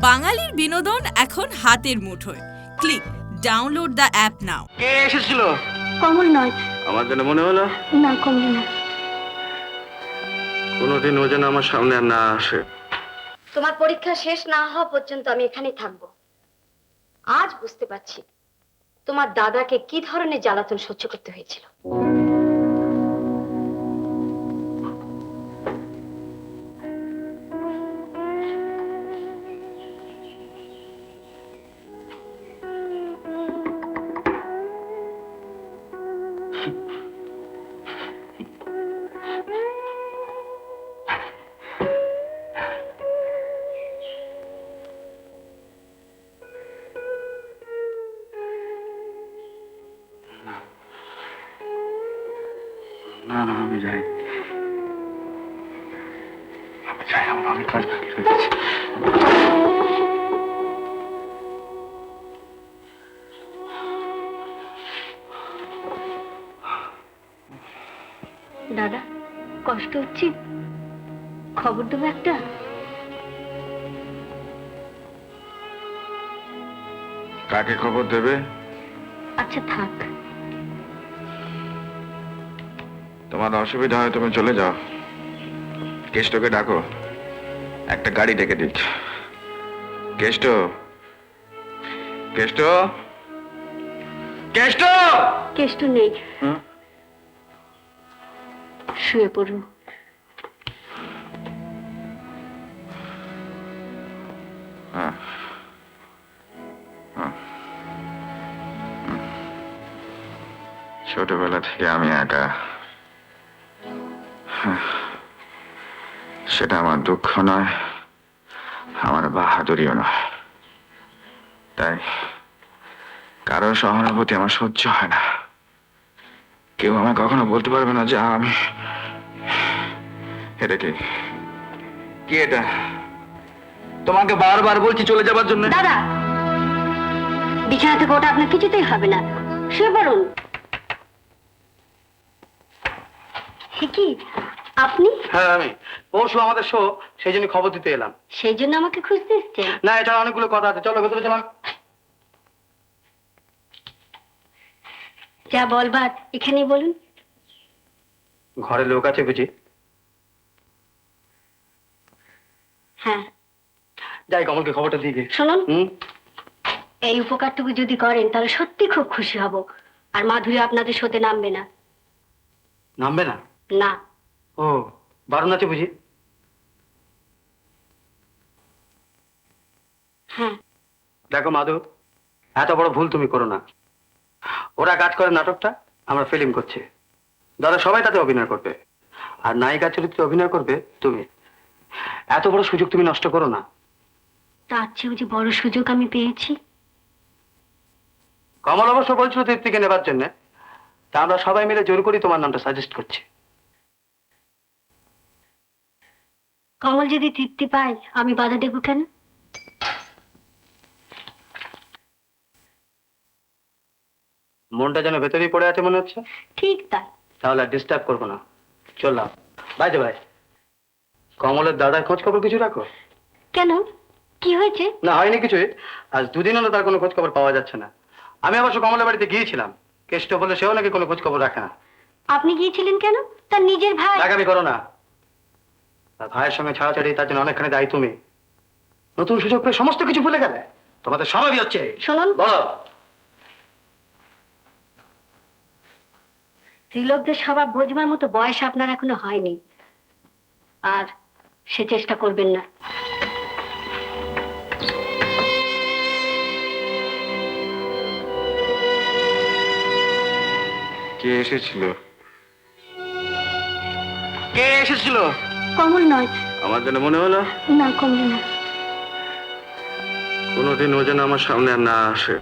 বাঙালির বিনোদন এখন হাতের মুঠোয়। Click download the app now. কে এসেছিল? কমল নয়। আমার জন্য মনে হলো না, কমল না। কোনোদিন ও যেন আমার সামনে আর না আসে। তোমার পরীক্ষা শেষ না হওয়া পর্যন্ত আমি এখানেই থাকবো। আজ বুঝতে পারছি তোমার দাদাকে কি ধরনের জ্বালাতন সহ্য করতে হয়েছিল। না না, আমি যাই, আমার অনেক কাজ বাকি রয়েছে। দাদা, কষ্ট হচ্ছে? খবর দেবো একটা? কাকে খবর দেবে? আচ্ছা থাক। তোমার অসুবিধা হয় তুমি চলে যাও। কেষ্টকে ডাকো, একটা গাড়ি ডেকে দিক। কেষ্ট, কেষ্ট, কেষ্ট! কেষ্ট নেই, শুয়ে পড়ুন। হ্যাঁ, হ্যাঁ। ছোটবেলা থেকে আমি একা। সেটা আমার দুঃখ নয়, আমার বাহাদুরিও নয়। তাই কারো সহানুভূতি আমার সহ্য হয় না। কেউ আমায় কখনো বলতে পারবে না যে আমি। এটা কি? কি এটা? তোমাকে বারবার বলছি চলে যাবার জন্য। দাদা, বিছানা থেকে ওটা আপনার কিছুতেই হবে না, শুয়ে পড়ুন। কি আপনি? হ্যাঁ আমি। পরশু আমাদের শো, সেই জন্য খবর দিতে এলাম। সেই জন্য আমাকে খুঁজতে এসছেন? না, এটা অনেকগুলো কথা আছে, চলো ভেতরে চলো। যা বলবার এখানেই বলুন। ঘরে লোক আছে বুঝি? হ্যাঁ। যাই, কমলকে খবরটা দিয়ে দিই। শুনুন, হুম? এই উপকারটুকু যদি করেন তাহলে সত্যি খুব খুশি হব। আর মাধুরী আপনাদের শোতে নামবে না। নামবে না? না। ও, বারণ আছে বুঝি? হ্যাঁ। দেখো মাধু, এত বড় ভুল তুমি করো না। ওরা কাজ করে নাটকটা, আমরা ফিল্ম করছি। দাদা সবাই তাতে অভিনয় করবে, আর নায়িকা চরিত্রে অভিনয় করবে তুমি। এত বড় সুযোগ তুমি নষ্ট করো না। তার চেয়েও যে বড় সুযোগ আমি পেয়েছি। কমল অবশ্য বলছিল তৃপ্তিকে নেবার জন্য, তা আমরা সবাই মিলে জোর করি তোমার নামটা সাজেস্ট করছি। কমল যদি তৃপ্তি পায় আমি বাধা দেব কেন? মনটা যেন ভেতরেই পড়ে আছে মনে হচ্ছে। ঠিক তাই। তাহলে আর ডিস্টার্ব করবো না, চললাম। বাইতে ভাই, কমলের দাদার খোঁজ খবর কিছু রাখো। কেন, কি হয়েছে? না, হয়নি কিছুই। আজ দুদিন হলো তার কোনো খোঁজ খবর পাওয়া যাচ্ছে না। আমি অবশ্য কমলের বাড়িতে গিয়েছিলাম, কেষ্ট বলে সেও নাকি কোনো খোঁজ খবর রাখে না। আপনি গিয়েছিলেন কেন? তার নিজের ভাই। আগামী করো না। তার ভাইয়ের সঙ্গে ছাড়াছাড়ি, তার জন্য অনেকখানি দায়ী তুমি। নতুন সুযোগ পেয়ে সমস্ত কিছু ভুলে গেলে? তোমাদের স্বভাবই হচ্ছে। শুনুন, বলো। স্ত্রীলোকদের স্বভাব বোঝবার মতো বয়স আপনার এখনো হয়নি, আর সে চেষ্টা করবেন না। কে এসেছিল? কে এসেছিল? কমল নয়। আমার জন্য মনে হলো না, কমল না। কোনোদিন ও যেন আমার সামনে আর না আসে।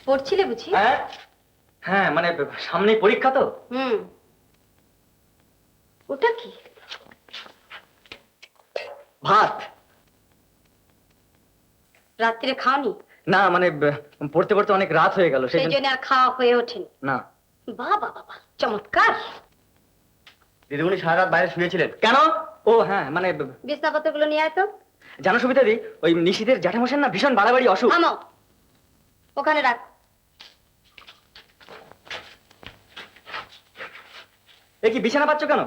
পড়ছিলে বুঝি? হ্যাঁ হ্যাঁ, মানে সামনে পরীক্ষা তো। ওটা কি? ভাত। রাত্রে খাওনি? না মানে পড়তে পড়তে অনেক রাত হয়ে গেল, সেই জন্য আর খাওয়া হয়ে ওঠেনি। না। বাবা বাবা, চমৎকার। দিদিমণি সারা রাত বাইরে শুয়েছিলেন কেন? ও হ্যাঁ, মানে বিছনাপত্রগুলো নিয়ে আয় তো। জানো সুবিধা দি, ওই নিশীথের জ্যাঠামশার না ভীষণ বাড়াবাড়ি অসুখ। থামো, ওখানে রাখ। এ কি বিছানা পাচ্ছ কেন?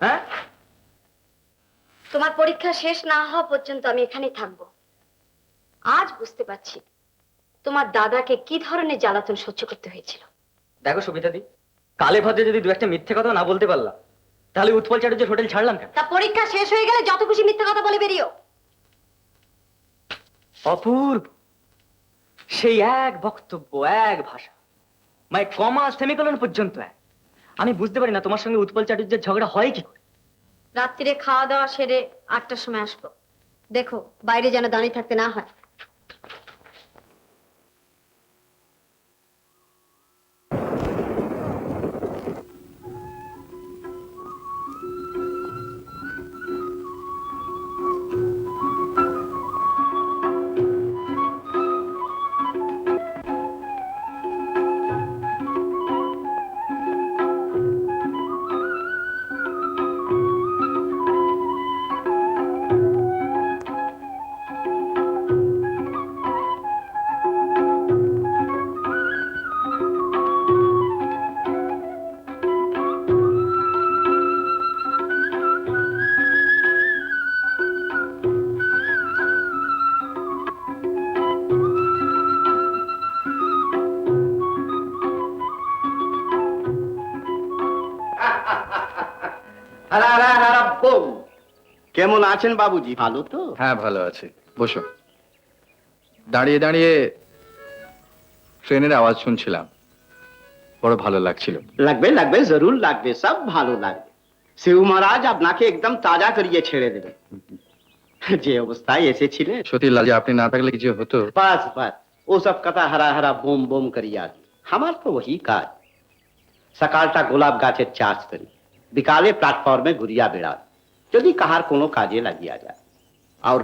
হ্যাঁ, তোমার পরীক্ষা শেষ না হওয়া পর্যন্ত আমি এখানেই থাকবো। আজ বুঝতে পারছি তোমার দাদাকে কি ধরনের জ্বালাতন সহ্য করতে হয়েছিল। দেখো সুবিধা দি, কালে ভদ্রে যদি দু একটা মিথ্যে কথা না বলতে পারলাম, তাহলে উৎপল চ্যাটার্জির হোটেল ছাড়লাম কেন? তা পরীক্ষা শেষ হয়ে গেলে যত খুশি মিথ্যা কথা বলে বেরিও। অপূর্ব, সেই এক বক্তব্য, এক ভাষা, মানে কমা সেমিকোলন পর্যন্ত এক। আমি বুঝতে পারি না তোমার সঙ্গে উৎপল চ্যাটার্জির ঝগড়া হয় কি করে। রাত্রিরে খাওয়া দাওয়া সেরে 8টার সময় আসবো। দেখো বাইরে যেন দাঁড়িয়ে থাকতে না হয়। কেমন আছেন বাবুজি? ভালো তো? হ্যাঁ, ভালো আছি। বসো। দাঁড়িয়ে দাঁড়িয়ে ট্রেনের আওয়াজ শুনছিলাম, বড় ভালো লাগছিল। লাগবে লাগবে, জরুর লাগবে, সব ভালো লাগবে। শিব মহারাজ আপনাকে একদম তাজা করিয়ে ছেড়ে দেবে। যে অবস্থায় এসেছিলেন, সত্যি লালজি, আপনি না থাকলে কিছু হতো? বাস বাস, ও সব কথা হারা হারা বোম বোম করিয়া দি। আমার তো वही কাজ। সকালটা গোলাপ গাছের চাষ করি, বিকালে প্ল্যাটফর্মে ঘুরিয়া বেড়াই, যদি কাহার কোনো কাজে লাগিয়া যায়। আর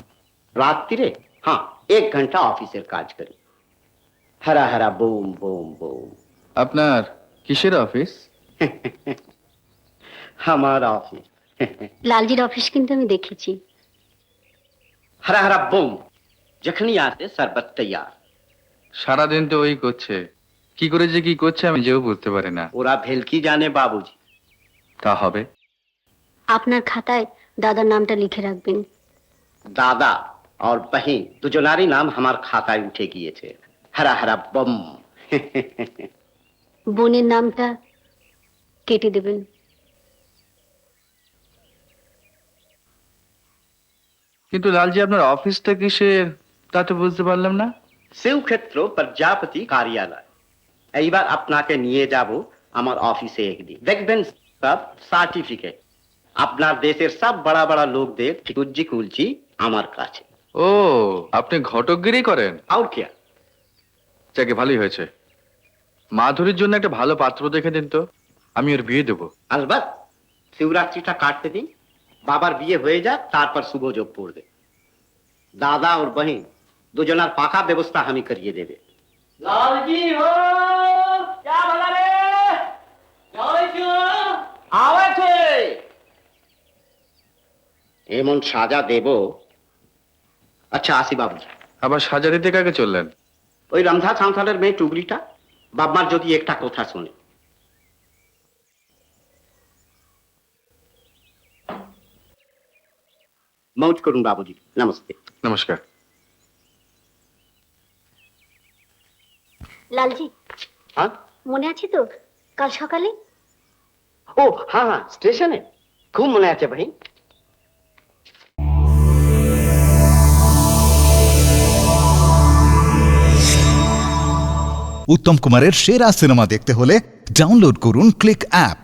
রাত্রিরে হ্যাঁ 1 ঘন্টা অফিসের কাজ করি। হারা হারা বোম বোম বোম। আপনার কিসের অফিস? আমার অফিস। লালজির অফিস কিন্তু আমি দেখেছি। হারা হারা বোম, যখনই আসে শরবত তৈয়ার। সারাদিন তো ওই করছে, কি করে যে কি করছে আমি যেও বুঝতে পারি না। ওরা ভেলকি জানে বাবুজি। তা হবে। আপনার খাতায় দাদার নামটা লিখে রাখবেন। দাদা আর বহিন দুজনারই নাম আমার খাতায় উঠে গিয়েছে। হারা হারা বম। বোনের নামটা কেটে দেবেন। কিন্তু লালজি, আপনার অফিসটা কিসের তা তো বুঝতে পারলাম না। শিবক্ষেত্র প্রজাপতি কার্যালয়। এইবার আপনাকে নিয়ে যাব আমার অফিসে একদিন, দেখবেন সব সার্টিফিকেট। আপনার দেশের সব বড় বড় লোকদের কুলজি কুলজি আমার কাছে। ও, আপনি ঘটকগিরি করেন? আর কি, যাকে ভালোই হয়েছে। মাধুরীর জন্য একটা ভালো পাত্র দেখে দিন তো, আমি ওর বিয়ে দেবো। আলবাত শিবরাত্রিটা কাটতে দিন, বাবার বিয়ে হয়ে যাক, তারপর শুভ যোগ পড়বে। দাদা আর বহিন দুজনার পাকা ব্যবস্থা আমি করিয়ে দেবে। লালজি হো, क्या बना रे? আওয়াজে এমন সাজা দেব। আচ্ছা আসি বাবুজি। আবার সাজা দিতে কাকে চললেন? ওই রমধা সাঁওতালের মেয়ে টুগরিটা, বাবমার যদি একটা কথা শুনে। মৌজ করুন বাবুজি। নমস্তে। নমস্কার। লালজি, হ্যাঁ, মনে আছে তো কাল সকালে? ও হ্যাঁ হ্যাঁ, স্টেশনে খুব মনে আছে ভাই। উত্তম কুমারের সেরা সিনেমা দেখতে হলে ডাউনলোড করুন ক্লিক অ্যাপ।